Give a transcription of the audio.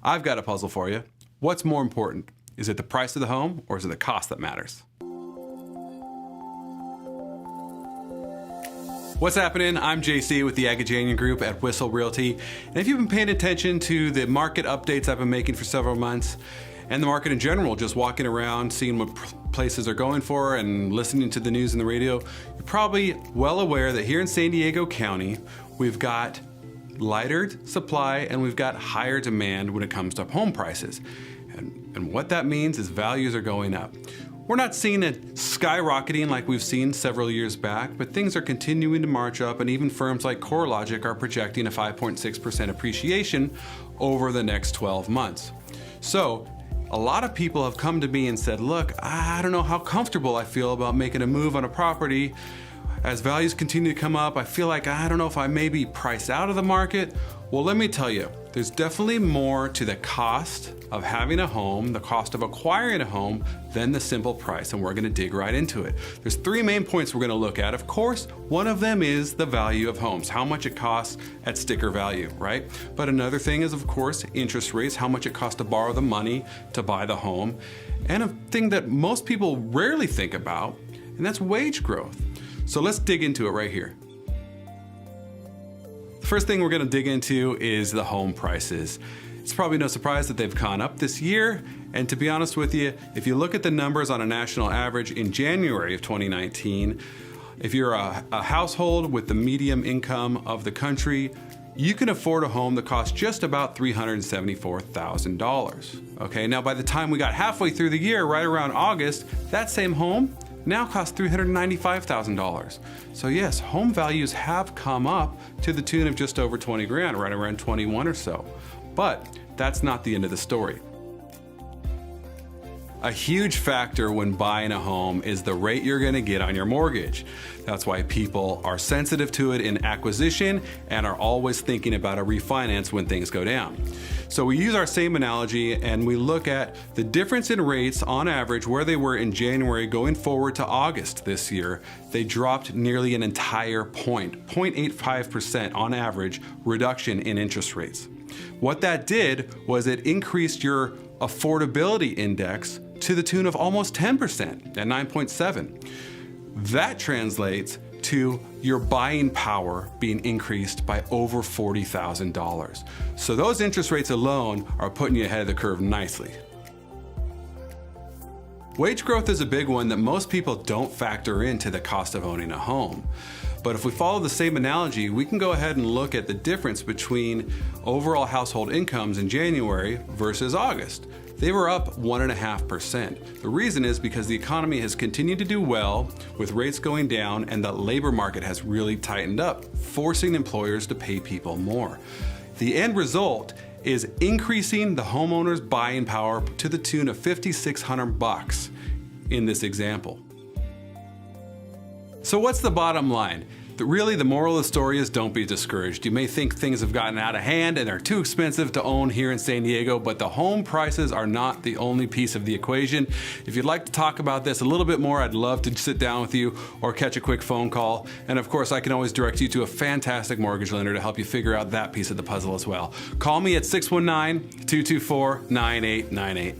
I've got a puzzle for you. What's more important? Is it the price of the home or is it the cost that matters? What's happening? I'm JC with the Agajanian Group at Whissel Realty. And if you've been paying attention to the market updates I've been making for several months, and the market in general, just walking around, seeing what places are going for and listening to the news and the radio, you're probably well aware that here in San Diego County, we've got lighter supply and we've got higher demand when it comes to home prices. And what that means is values are going up. We're not seeing it skyrocketing like we've seen several years back, but things are continuing to march up, and even firms like CoreLogic are projecting a 5.6% appreciation over the next 12 months. So a lot of people have come to me and said, look, I don't know how comfortable I feel about making a move on a property. As values continue to come up, I feel like I don't know if I may be priced out of the market. Well, let me tell you, there's definitely more to the cost of having a home, the cost of acquiring a home, than the simple price, and we're gonna dig right into it. There's three main points we're gonna look at. Of course, one of them is the value of homes, how much it costs at sticker value, right? But another thing is, of course, interest rates, how much it costs to borrow the money to buy the home. And a thing that most people rarely think about, and that's wage growth. So let's dig into it right here. The first thing we're gonna dig into is the home prices. It's probably no surprise that they've gone up this year. And to be honest with you, if you look at the numbers on a national average in January of 2019, if you're a household with the median income of the country, you can afford a home that costs just about $374,000. Okay, now by the time we got halfway through the year, right around August, that same home now costs $395,000. So yes, home values have come up to the tune of just over 20 grand, right around 21 or so. But that's not the end of the story. A huge factor when buying a home is the rate you're gonna get on your mortgage. That's why people are sensitive to it in acquisition and are always thinking about a refinance when things go down. So we use our same analogy and we look at the difference in rates on average where they were in January going forward to August this year. They dropped nearly an entire point, 0.85% on average reduction in interest rates. What that did was it increased your affordability index to the tune of almost 10% at 9.7. That translates to your buying power being increased by over $40,000. So those interest rates alone are putting you ahead of the curve nicely. Wage growth is a big one that most people don't factor into the cost of owning a home. But if we follow the same analogy, we can go ahead and look at the difference between overall household incomes in January versus August. They were up 1.5%. The reason is because the economy has continued to do well with rates going down and the labor market has really tightened up, forcing employers to pay people more. The end result is increasing the homeowner's buying power to the tune of $5,600 in this example. So what's the bottom line? Really, the moral of the story is don't be discouraged. You may think things have gotten out of hand and are too expensive to own here in San Diego, but the home prices are not the only piece of the equation. If you'd like to talk about this a little bit more, I'd love to sit down with you or catch a quick phone call. And of course, I can always direct you to a fantastic mortgage lender to help you figure out that piece of the puzzle as well. Call me at 619-224-9898.